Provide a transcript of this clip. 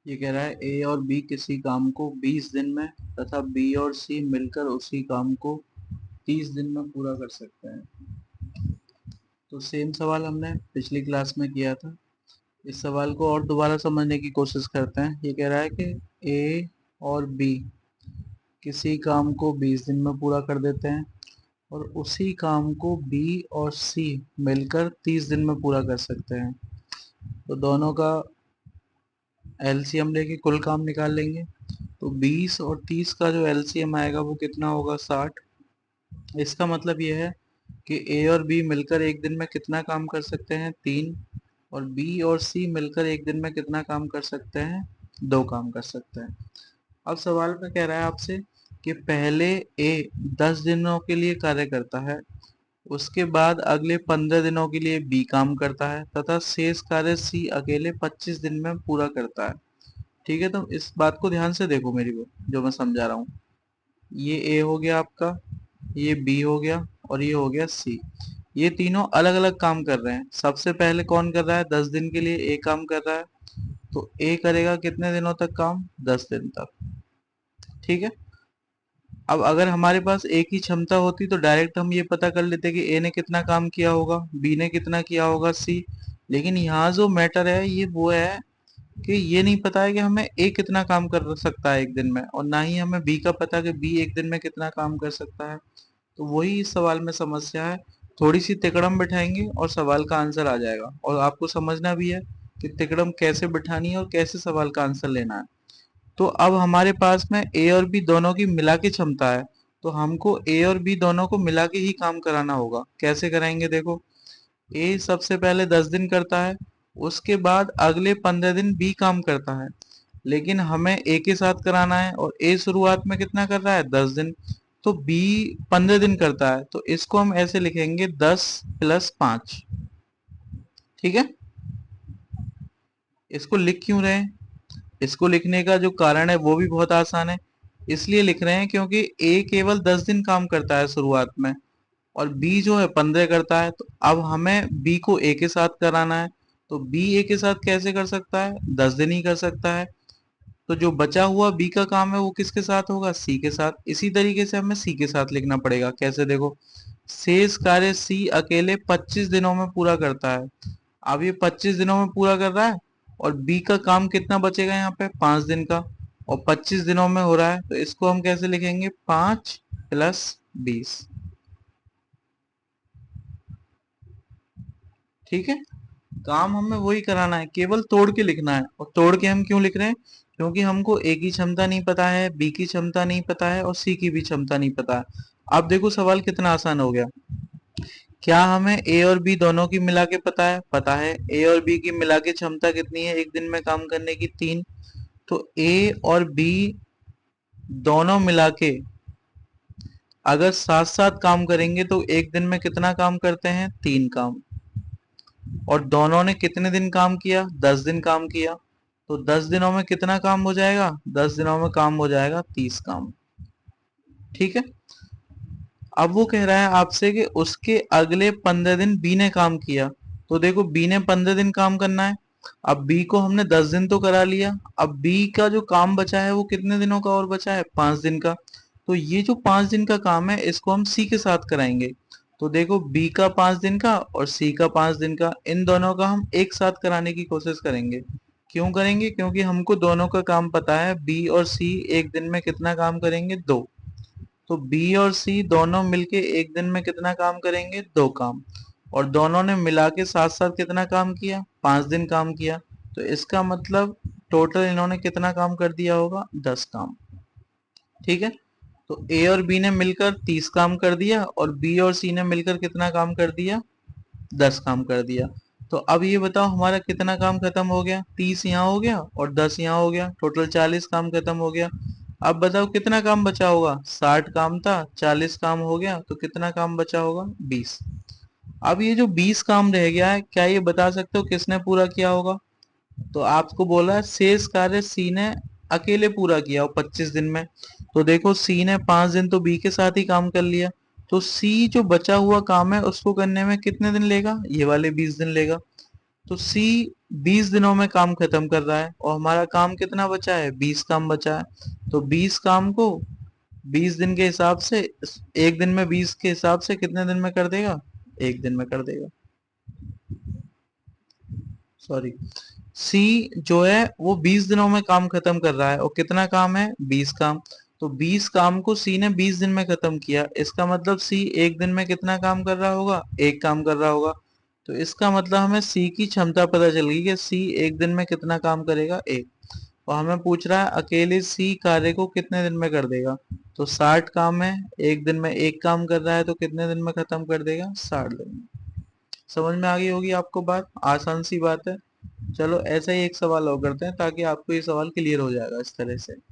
ये कह रहा है ए और बी किसी काम को 20 दिन में तथा बी और सी मिलकर उसी काम को 30 दिन में पूरा कर सकते हैं। तो सेम सवाल हमने पिछली क्लास में किया था। इस सवाल को और दोबारा समझने की कोशिश करते हैं। ये कह रहा है कि ए और बी किसी काम को 20 दिन में पूरा कर देते हैं और उसी काम को बी और सी मिलकर 30 दिन में पूरा कर सकते हैं। तो दोनों का एलसीएम लेके कुल काम निकाल लेंगे। तो 20 और 30 का जो एलसीएम आएगा वो कितना होगा, 60। इसका मतलब ये है कि ए और बी मिलकर एक दिन में कितना काम कर सकते हैं, 3। और बी और सी मिलकर एक दिन में कितना काम कर सकते हैं, 2 काम कर सकते हैं। अब सवाल में कह रहा है आपसे कि पहले ए 10 दिनों के लिए कार्य करता है, उसके बाद अगले 15 दिनों के लिए बी काम करता है तथा शेष कार्य सी अकेले 25 दिन में पूरा करता है। ठीक है, तो इस बात को ध्यान से देखो मेरी को, जो मैं समझा रहा हूँ। ये ए हो गया आपका, ये बी हो गया और ये हो गया सी। ये तीनों अलग अलग काम कर रहे हैं। सबसे पहले कौन कर रहा है, 10 दिन के लिए ए काम कर रहा है। तो ए करेगा कितने दिनों तक काम, 10 दिन तक। ठीक है। अब अगर हमारे पास ए की क्षमता होती तो डायरेक्ट हम ये पता कर लेते कि ए ने कितना काम किया होगा, बी ने कितना किया होगा, सी। लेकिन यहाँ जो मैटर है ये वो है कि ये नहीं पता है कि हमें ए कितना काम कर सकता है एक दिन में, और ना ही हमें बी का पता कि बी एक दिन में कितना काम कर सकता है। तो वही इस सवाल में समस्या है। थोड़ी सी तिकड़म बिठाएंगे और सवाल का आंसर आ जाएगा। और आपको समझना भी है कि तिकड़म कैसे बिठानी है और कैसे सवाल का आंसर लेना है। तो अब हमारे पास में ए और बी दोनों की मिला के क्षमता है, तो हमको ए और बी दोनों को मिला के ही काम कराना होगा। कैसे कराएंगे, देखो। ए सबसे पहले 10 दिन करता है, उसके बाद अगले 15 दिन बी काम करता है। लेकिन हमें ए के साथ कराना है और ए शुरुआत में कितना कर रहा है, 10 दिन। तो बी 15 दिन करता है, तो इसको हम ऐसे लिखेंगे 10 + 5। ठीक है। इसको लिख क्यों रहे हैं, इसको लिखने का जो कारण है वो भी बहुत आसान है। इसलिए लिख रहे हैं क्योंकि ए केवल 10 दिन काम करता है शुरुआत में और बी जो है 15 करता है। तो अब हमें बी को ए के साथ कराना है। तो बी ए के साथ कैसे कर सकता है, 10 दिन ही कर सकता है। तो जो बचा हुआ बी का काम है वो किसके साथ होगा, सी के साथ। इसी तरीके से हमें सी के साथ लिखना पड़ेगा। कैसे, देखो। शेष कार्य सी अकेले 25 दिनों में पूरा करता है। अब ये 25 दिनों में पूरा कर रहा है और बी का काम कितना बचेगा यहाँ पे, 5 दिन का। और 25 दिनों में हो रहा है, तो इसको हम कैसे लिखेंगे, 5 + 20। ठीक है। काम हमें वही कराना है, केवल तोड़ के लिखना है। और तोड़ के हम क्यों लिख रहे हैं, क्योंकि हमको ए की क्षमता नहीं पता है, बी की क्षमता नहीं पता है और सी की भी क्षमता नहीं पता है। अब देखो सवाल कितना आसान हो गया। क्या हमें ए और बी दोनों की मिला के पता है, पता है। ए और बी की मिला के क्षमता कितनी है एक दिन में काम करने की, 3। तो ए और बी दोनों मिला के अगर साथ साथ काम करेंगे तो एक दिन में कितना काम करते हैं, 3 काम। और दोनों ने कितने दिन काम किया, 10 दिन काम किया। तो 10 दिनों में कितना काम हो जाएगा, 10 दिनों में काम हो जाएगा 30 काम। ठीक है। अब वो कह रहा है आपसे कि उसके अगले 15 दिन बी ने काम किया। तो देखो बी ने 15 दिन काम करना है। अब बी को हमने 10 दिन तो करा लिया। अब बी का जो काम बचा है वो कितने दिनों का और बचा है, 5 दिन का। तो ये जो 5 दिन का काम है इसको हम सी के साथ कराएंगे। तो देखो बी का 5 दिन का और सी का 5 दिन का, इन दोनों का हम एक साथ कराने की कोशिश करेंगे। क्यों करेंगे, क्योंकि हमको दोनों का काम पता है। बी और सी एक दिन में कितना काम करेंगे, 2। तो बी और सी दोनों मिलके एक दिन में कितना काम करेंगे, 2 काम। और दोनों ने मिला के साथ साथ कितना काम किया, 5 दिन काम किया। तो इसका मतलब टोटल इन्होंने कितना काम कर दिया होगा, 10 काम। ठीक है। तो ए और बी ने मिलकर 30 काम कर दिया और बी और सी ने मिलकर कितना काम कर दिया, 10 काम कर दिया। तो अब ये बताओ हमारा कितना काम खत्म हो गया, 30 यहाँ हो गया और 10 यहाँ हो गया, टोटल 40 काम खत्म हो गया। अब बताओ कितना काम बचा होगा, 60 काम था, 40 काम हो गया, तो कितना काम बचा होगा, 20। अब ये जो 20 काम रह गया है, क्या ये बता सकते हो किसने पूरा किया होगा। तो आपको बोला है शेष कार्य सी ने अकेले पूरा किया हो 25 दिन में। तो देखो सी ने 5 दिन तो बी के साथ ही काम कर लिया। तो सी जो बचा हुआ काम है उसको करने में कितने दिन लेगा, ये वाले 20 दिन लेगा। तो सी 20 दिनों में काम खत्म कर रहा है और हमारा काम कितना बचा है, 20 काम बचा है। तो 20 काम को 20 दिन के हिसाब से, एक दिन में 20 के हिसाब से कितने दिन में कर देगा, एक दिन में कर देगा। सॉरी, सी जो है वो 20 दिनों में काम खत्म कर रहा है और कितना काम है, 20 काम। तो 20 काम को सी ने 20 दिन में खत्म किया, इसका मतलब सी एक दिन में कितना काम कर रहा होगा, एक काम कर रहा होगा। तो इसका मतलब हमें सी की क्षमता पता चल गई कि सी एक दिन में कितना काम करेगा, एक। और हमें पूछ रहा है अकेले सी कार्य को कितने दिन में कर देगा। तो 60 काम है, एक दिन में एक काम कर रहा है, तो कितने दिन में खत्म कर देगा, 60 दिन में। समझ में आ गई होगी आपको बात, आसान सी बात है। चलो ऐसा ही एक सवाल और करते हैं ताकि आपको ये सवाल क्लियर हो जाएगा इस तरह से।